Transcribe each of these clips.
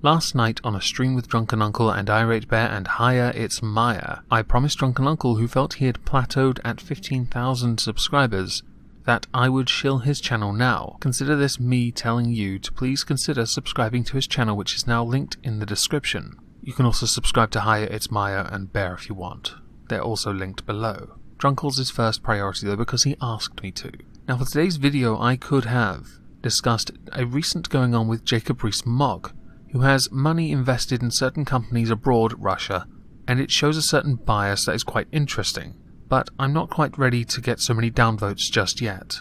Last night on a stream with Drunken Uncle and Irate Bear and Hiya It's Maya, I promised Drunken Uncle, who felt he had plateaued at 15,000 subscribers, that I would shill his channel now. Consider this me telling you to please consider subscribing to his channel, which is now linked in the description. You can also subscribe to Hiya It's Maya and Bear if you want. They're also linked below. Drunkle's is first priority though because he asked me to. Now for today's video I could have discussed a recent going on with Jacob Rees-Mogg, who has money invested in certain companies abroad, Russia, and it shows a certain bias that is quite interesting, but I'm not quite ready to get so many downvotes just yet.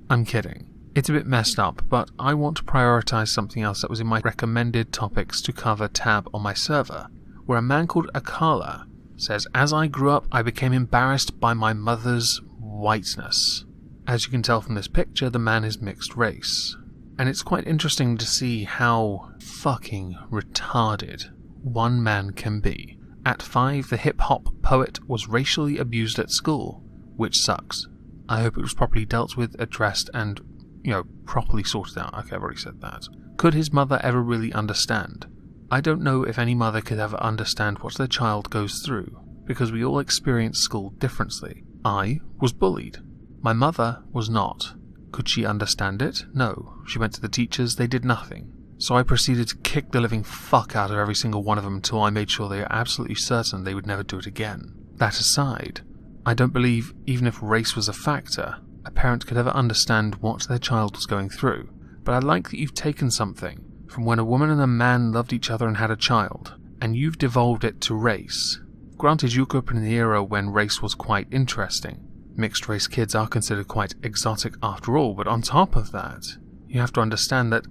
I'm kidding. It's a bit messed up, but I want to prioritize something else that was in my recommended topics to cover tab on my server, where a man called Akala says, "As I grew up, I became embarrassed by my mother's whiteness." As you can tell from this picture, the man is mixed race. And it's quite interesting to see how fucking retarded one man can be. At 5, the hip-hop poet was racially abused at school, which sucks. I hope it was properly dealt with, addressed, and, properly sorted out. Okay, I've already said that. Could his mother ever really understand? I don't know if any mother could ever understand what their child goes through, because we all experience school differently. I was bullied. My mother was not. Could she understand it? No. She went to the teachers, they did nothing. So I proceeded to kick the living fuck out of every single one of them until I made sure they were absolutely certain they would never do it again. That aside, I don't believe, even if race was a factor, a parent could ever understand what their child was going through. But I like that you've taken something from when a woman and a man loved each other and had a child, and you've devolved it to race. Granted, you grew up in an era when race was quite interesting. Mixed race kids are considered quite exotic after all, but on top of that, you have to understand that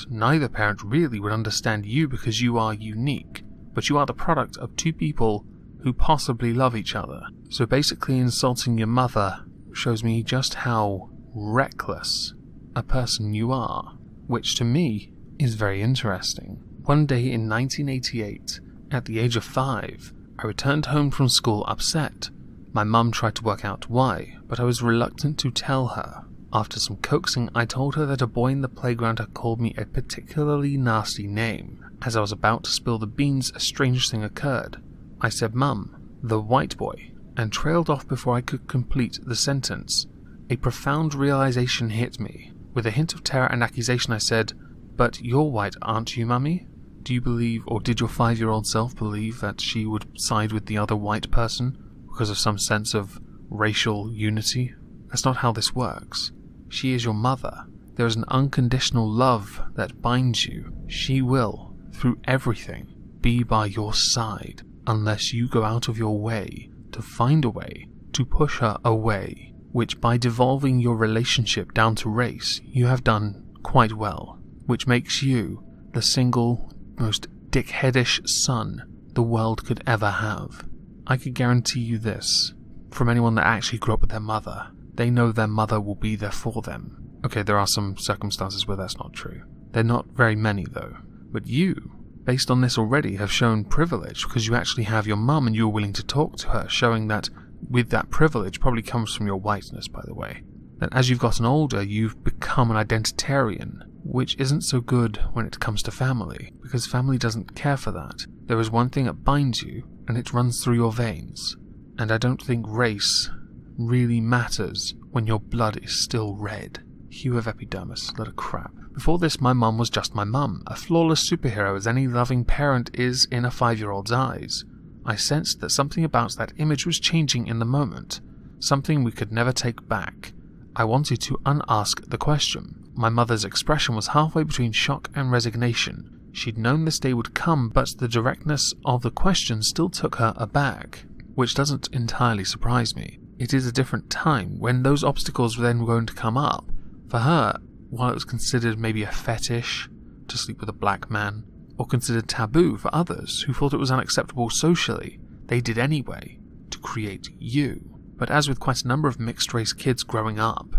neither parent really would understand you because you are unique, but you are the product of two people who possibly love each other. So basically insulting your mother shows me just how reckless a person you are, which to me is very interesting. One day in 1988, at the age of 5, I returned home from school upset. My mum tried to work out why, but I was reluctant to tell her. After some coaxing, I told her that a boy in the playground had called me a particularly nasty name. As I was about to spill the beans, a strange thing occurred. I said, "Mum, the white boy," and trailed off before I could complete the sentence. A profound realization hit me. With a hint of terror and accusation, I said, "But you're white, aren't you, Mummy? Do you believe, or did your 5-year-old self believe that she would side with the other white person because of some sense of racial unity? That's not how this works. She is your mother. There is an unconditional love that binds you. She will, through everything, be by your side, unless you go out of your way to find a way to push her away, which by devolving your relationship down to race, you have done quite well, which makes you the single most dickheadish son the world could ever have." I could guarantee you this, from anyone that actually grew up with their mother, they know their mother will be there for them. Okay, there are some circumstances where that's not true. They're not very many though. But you, based on this already, have shown privilege because you actually have your mum and you're willing to talk to her, showing that with that privilege probably comes from your whiteness, by the way. That as you've gotten older, you've become an identitarian, which isn't so good when it comes to family, because family doesn't care for that. There is one thing that binds you, and it runs through your veins. And I don't think race really matters when your blood is still red. Hue of epidermis, lot of crap. Before this, my mum was just my mum, a flawless superhero as any loving parent is in a 5-year-old's eyes. I sensed that something about that image was changing in the moment, something we could never take back. I wanted to unask the question. My mother's expression was halfway between shock and resignation. She'd known this day would come, but the directness of the question still took her aback, which doesn't entirely surprise me. It is a different time, when those obstacles were then going to come up. For her, while it was considered maybe a fetish to sleep with a black man, or considered taboo for others who thought it was unacceptable socially, they did anyway, to create you. But as with quite a number of mixed-race kids growing up,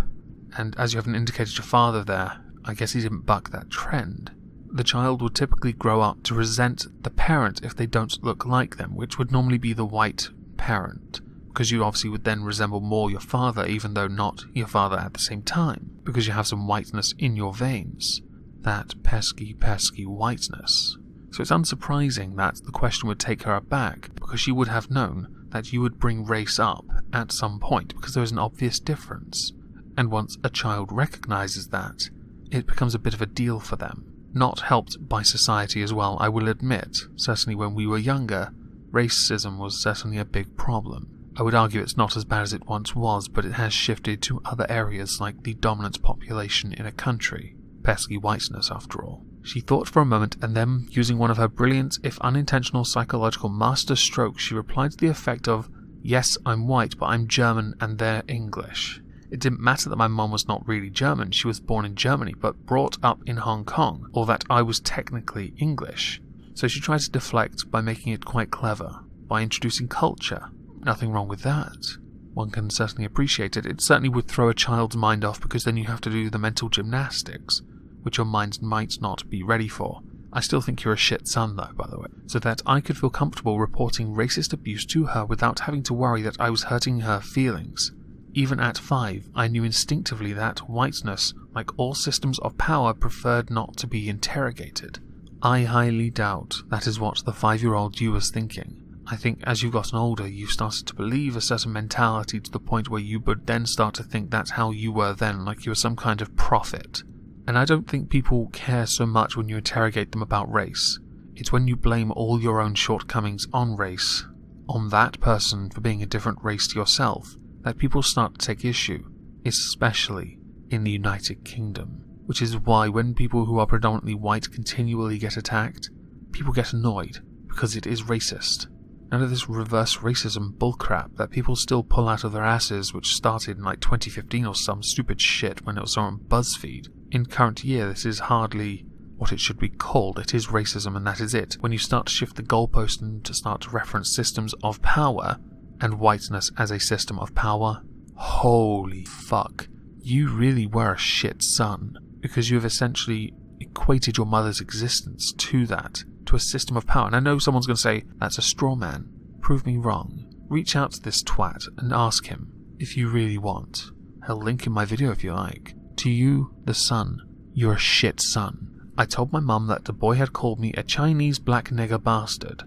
and as you haven't indicated your father there, I guess he didn't buck that trend, the child would typically grow up to resent the parent if they don't look like them, which would normally be the white parent, because you obviously would then resemble more your father, even though not your father at the same time, because you have some whiteness in your veins. that pesky, pesky whiteness. So it's unsurprising that the question would take her aback, because she would have known that you would bring race up at some point, because there is an obvious difference. And once a child recognizes that, it becomes a bit of a deal for them. Not helped by society as well, I will admit. Certainly when we were younger, racism was certainly a big problem. I would argue it's not as bad as it once was, but it has shifted to other areas like the dominant population in a country. Pesky whiteness, after all. She thought for a moment, and then, using one of her brilliant, if unintentional psychological master strokes, she replied to the effect of, "Yes, I'm white, but I'm German and they're English." It didn't matter that my mom was not really German, she was born in Germany, but brought up in Hong Kong, or that I was technically English. So she tried to deflect by making it quite clever, by introducing culture. Nothing wrong with that. One can certainly appreciate it. It certainly would throw a child's mind off, because then you have to do the mental gymnastics, which your mind might not be ready for. I still think you're a shit son though, by the way. So that I could feel comfortable reporting racist abuse to her without having to worry that I was hurting her feelings. Even at 5, I knew instinctively that whiteness, like all systems of power, preferred not to be interrogated. I highly doubt that is what the 5-year-old you was thinking. I think as you've gotten older, you've started to believe a certain mentality to the point where you would then start to think that's how you were then, like you were some kind of prophet. And I don't think people care so much when you interrogate them about race. It's when you blame all your own shortcomings on race, on that person for being a different race to yourself, that people start to take issue, especially in the United Kingdom. Which is why when people who are predominantly white continually get attacked, people get annoyed, because it is racist. None of this reverse racism bullcrap that people still pull out of their asses, which started in like 2015 or some stupid shit when it was on BuzzFeed. In current year, this is hardly what it should be called. It is racism, and that is it. When you start to shift the goalpost and to start to reference systems of power, and whiteness as a system of power, holy fuck, you really were a shit son, because you have essentially equated your mother's existence to that, to a system of power. And I know someone's going to say, that's a straw man. Prove me wrong. Reach out to this twat and ask him, if you really want. I'll link in my video if you like. To you, the son, you're a shit son. I told my mum that the boy had called me a Chinese black nigger bastard.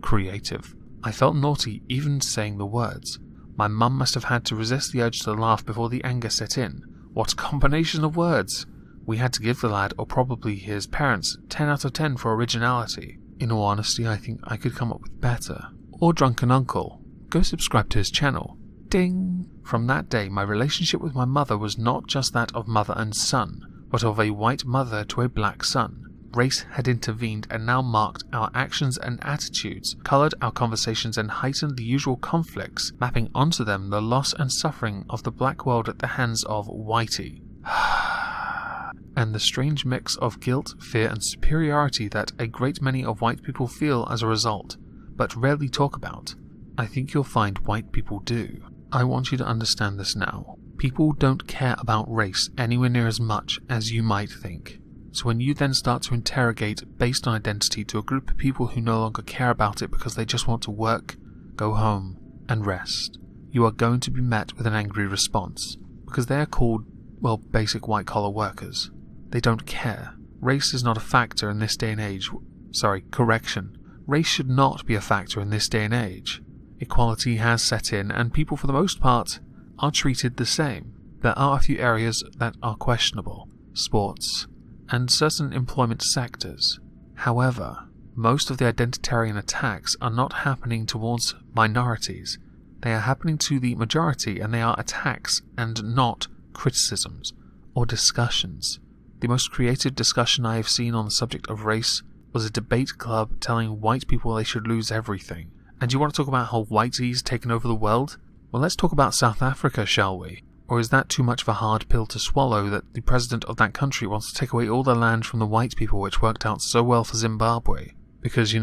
Creative. I felt naughty even saying the words. My mum must have had to resist the urge to laugh before the anger set in. What a combination of words! We had to give the lad, or probably his parents, 10 out of 10 for originality. In all honesty, I think I could come up with better. Or Drunken Uncle. Go subscribe to his channel. Ding! From that day, my relationship with my mother was not just that of mother and son, but of a white mother to a black son. Race had intervened and now marked our actions and attitudes, coloured our conversations and heightened the usual conflicts, mapping onto them the loss and suffering of the black world at the hands of Whitey. And the strange mix of guilt, fear and superiority that a great many of white people feel as a result, but rarely talk about. I think you'll find white people do. I want you to understand this now. People don't care about race anywhere near as much as you might think. So when you then start to interrogate based on identity to a group of people who no longer care about it because they just want to work, go home, and rest, you are going to be met with an angry response. Because they are called, well, basic white-collar workers. They don't care. Race is not a factor in this day and age. Correction. Race should not be a factor in this day and age. Equality has set in, and people for the most part are treated the same. There are a few areas that are questionable. Sports, and certain employment sectors. However, most of the identitarian attacks are not happening towards minorities. They are happening to the majority, and they are attacks and not criticisms or discussions. The most creative discussion I have seen on the subject of race was a debate club telling white people they should lose everything. And you want to talk about how whitey's taken over the world? Well, let's talk about South Africa, shall we? Or is that too much of a hard pill to swallow that the president of that country wants to take away all the land from the white people, which worked out so well for Zimbabwe? Because,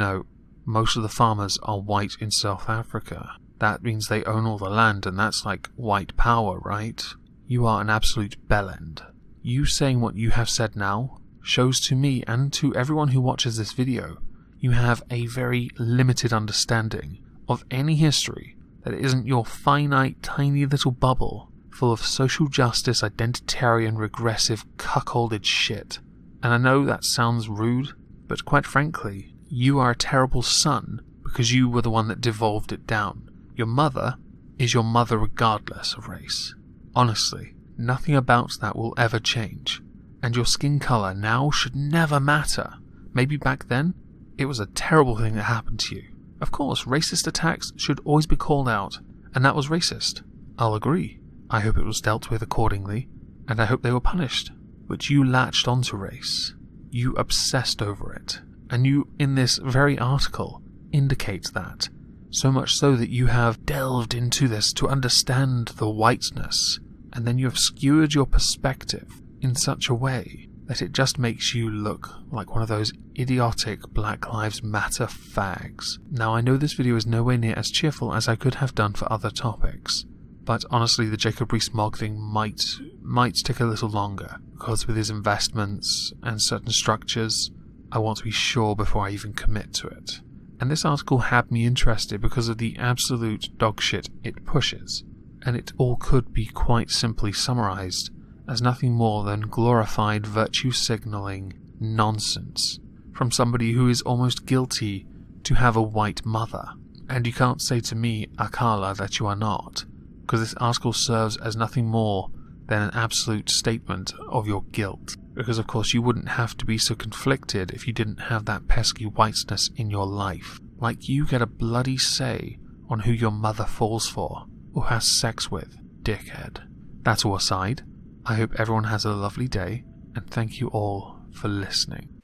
most of the farmers are white in South Africa. That means they own all the land, and that's like white power, right? You are an absolute bellend. You saying what you have said now shows to me and to everyone who watches this video you have a very limited understanding of any history that isn't your finite, tiny little bubble full of social justice, identitarian, regressive, cuckolded shit. And I know that sounds rude, but quite frankly, you are a terrible son because you were the one that devolved it down. Your mother is your mother regardless of race. Honestly, nothing about that will ever change. And your skin colour now should never matter. Maybe back then, it was a terrible thing that happened to you. Of course, racist attacks should always be called out, and that was racist. I'll agree. I hope it was dealt with accordingly, and I hope they were punished. But you latched onto race. You obsessed over it. And you, in this very article, indicate that. So much so that you have delved into this to understand the whiteness, and then you have skewered your perspective in such a way that it just makes you look like one of those idiotic Black Lives Matter fags. Now, I know this video is nowhere near as cheerful as I could have done for other topics, but honestly the Jacob Rees-Mogg thing might take a little longer, because with his investments and certain structures, I want to be sure before I even commit to it. And this article had me interested because of the absolute dogshit it pushes, and it all could be quite simply summarized as nothing more than glorified virtue signalling nonsense from somebody who is almost guilty to have a white mother. And you can't say to me, Akala, that you are not, because this article serves as nothing more than an absolute statement of your guilt. Because of course you wouldn't have to be so conflicted if you didn't have that pesky whiteness in your life. Like you get a bloody say on who your mother falls for, or has sex with, dickhead. That all aside, I hope everyone has a lovely day, and thank you all for listening.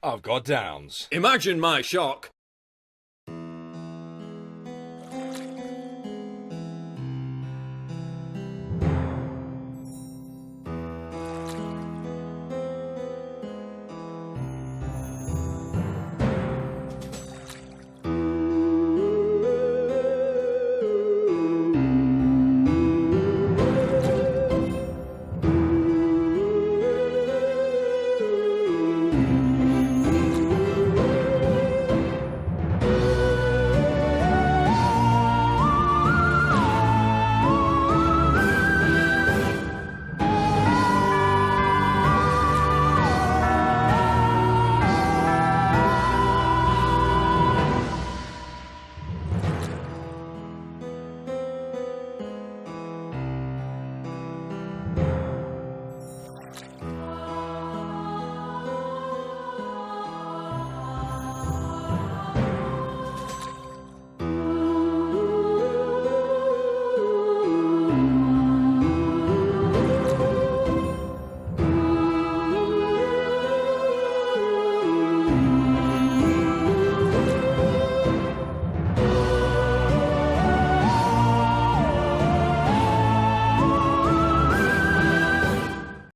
I've got downs. Imagine my shock